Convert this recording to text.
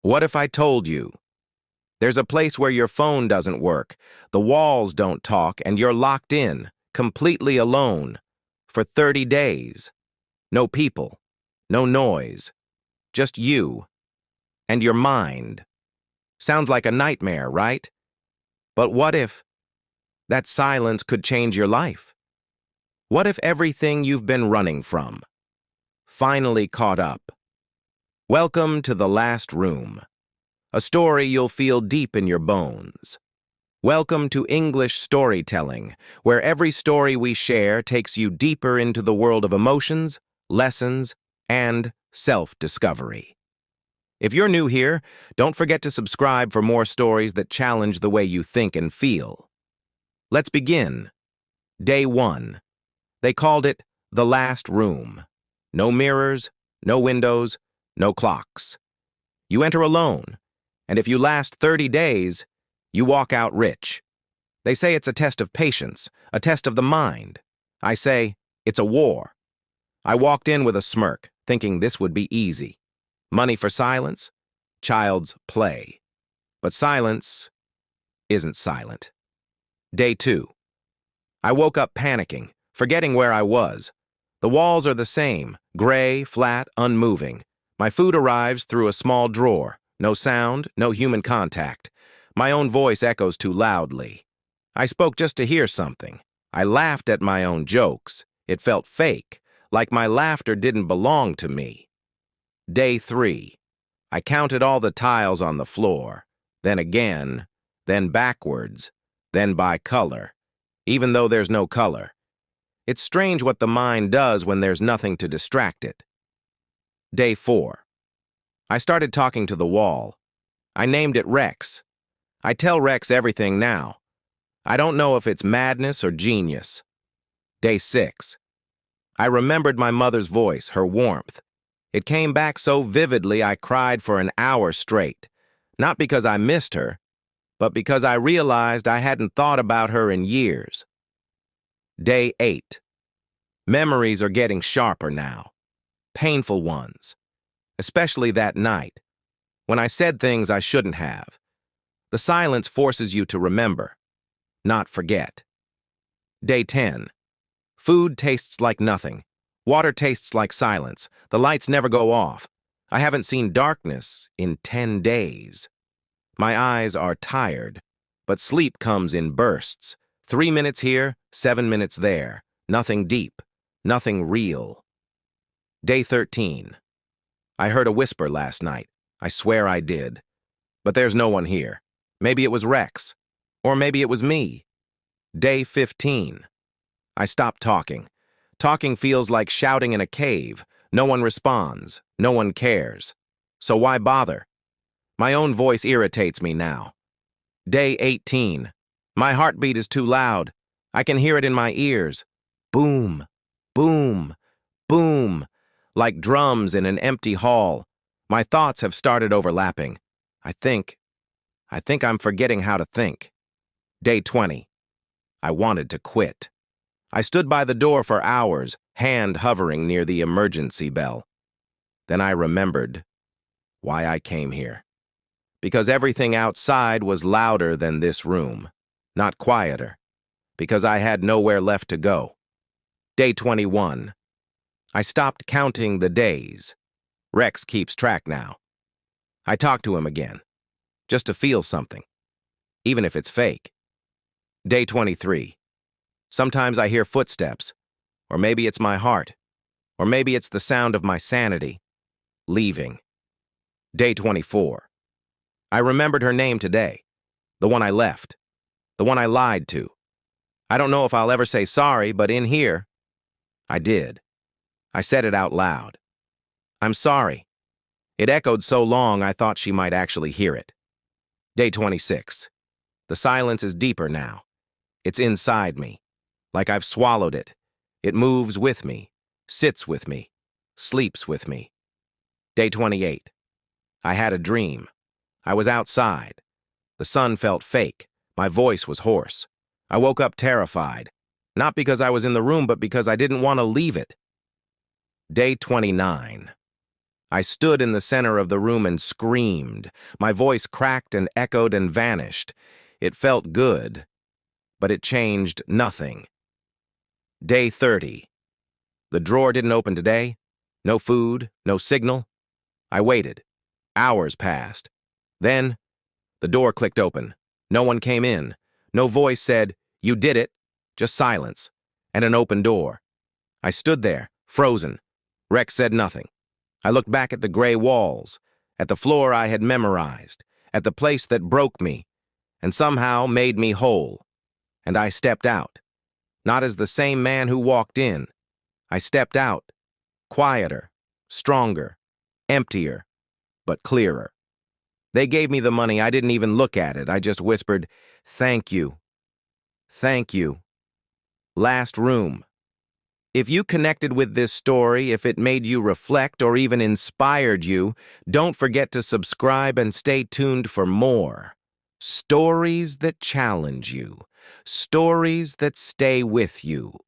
What if I told you? There's a place where your phone doesn't work, the walls don't talk, and you're locked in, completely alone, for 30 days. No people, no noise, just you and your mind. Sounds like a nightmare, right? But what if that silence could change your life? What if everything you've been running from finally caught up? Welcome to The Last Room, a story you'll feel deep in your bones. Welcome to English storytelling, where every story we share takes you deeper into the world of emotions, lessons, and self-discovery. If you're new here, don't forget to subscribe for more stories that challenge the way you think and feel. Let's begin. Day 1. They called it The Last Room. No mirrors, no windows, no clocks. You enter alone, and if you last 30 days, you walk out rich. They say it's a test of patience, a test of the mind. I say, it's a war. I walked in with a smirk, thinking this would be easy. Money for silence, child's play. But silence isn't silent. Day 2. I woke up panicking, forgetting where I was. The walls are the same, gray, flat, unmoving. My food arrives through a small drawer. No sound, no human contact. My own voice echoes too loudly. I spoke just to hear something. I laughed at my own jokes. It felt fake, like my laughter didn't belong to me. Day 3. I counted all the tiles on the floor. Then again, then backwards, then by color, even though there's no color. It's strange what the mind does when there's nothing to distract it. Day 4. I started talking to the wall. I named it Rex. I tell Rex everything now. I don't know if it's madness or genius. Day 6. I remembered my mother's voice, her warmth. It came back so vividly I cried for an hour straight. Not because I missed her, but because I realized I hadn't thought about her in years. Day 8. Memories are getting sharper now. Painful ones. Especially that night, when I said things I shouldn't have. The silence forces you to remember, not forget. Day 10. Food tastes like nothing. Water tastes like silence. The lights never go off. I haven't seen darkness in 10 days. My eyes are tired, but sleep comes in bursts. 3 minutes here, 7 minutes there. Nothing deep, nothing real. Day 13. I heard a whisper last night. I swear I did. But there's no one here. Maybe it was Rex. Or maybe it was me. Day 15. I stopped talking. Talking feels like shouting in a cave. No one responds. No one cares. So why bother? My own voice irritates me now. Day 18. My heartbeat is too loud. I can hear it in my ears. Boom, boom, boom. Like drums in an empty hall. My thoughts have started overlapping. I think I'm forgetting how to think. Day 20. I wanted to quit. I stood by the door for hours, hand hovering near the emergency bell. Then I remembered why I came here. Because everything outside was louder than this room, not quieter. Because I had nowhere left to go. Day 21. I stopped counting the days. Rex keeps track now. I talk to him again, just to feel something, even if it's fake. Day 23. Sometimes I hear footsteps, or maybe it's my heart, or maybe it's the sound of my sanity, leaving. Day 24. I remembered her name today, the one I left, the one I lied to. I don't know if I'll ever say sorry, but in here, I did. I said it out loud. I'm sorry. It echoed so long I thought she might actually hear it. Day 26. The silence is deeper now. It's inside me, like I've swallowed it. It moves with me, sits with me, sleeps with me. Day 28. I had a dream. I was outside. The sun felt fake. My voice was hoarse. I woke up terrified, not because I was in the room, but because I didn't want to leave it. Day 29. I stood in the center of the room and screamed. My voice cracked and echoed and vanished. It felt good, but it changed nothing. Day 30. The drawer didn't open today. No food, no signal. I waited. Hours passed. Then, the door clicked open. No one came in. No voice said, "You did it." Just silence. And an open door. I stood there, frozen. Rex said nothing. I looked back at the gray walls, at the floor I had memorized, at the place that broke me, and somehow made me whole. And I stepped out. Not as the same man who walked in. I stepped out, quieter, stronger, emptier, but clearer. They gave me the money. I didn't even look at it. I just whispered, "Thank you. Thank you." Last room. If you connected with this story, if it made you reflect or even inspired you, don't forget to subscribe and stay tuned for more. Stories that challenge you. Stories that stay with you.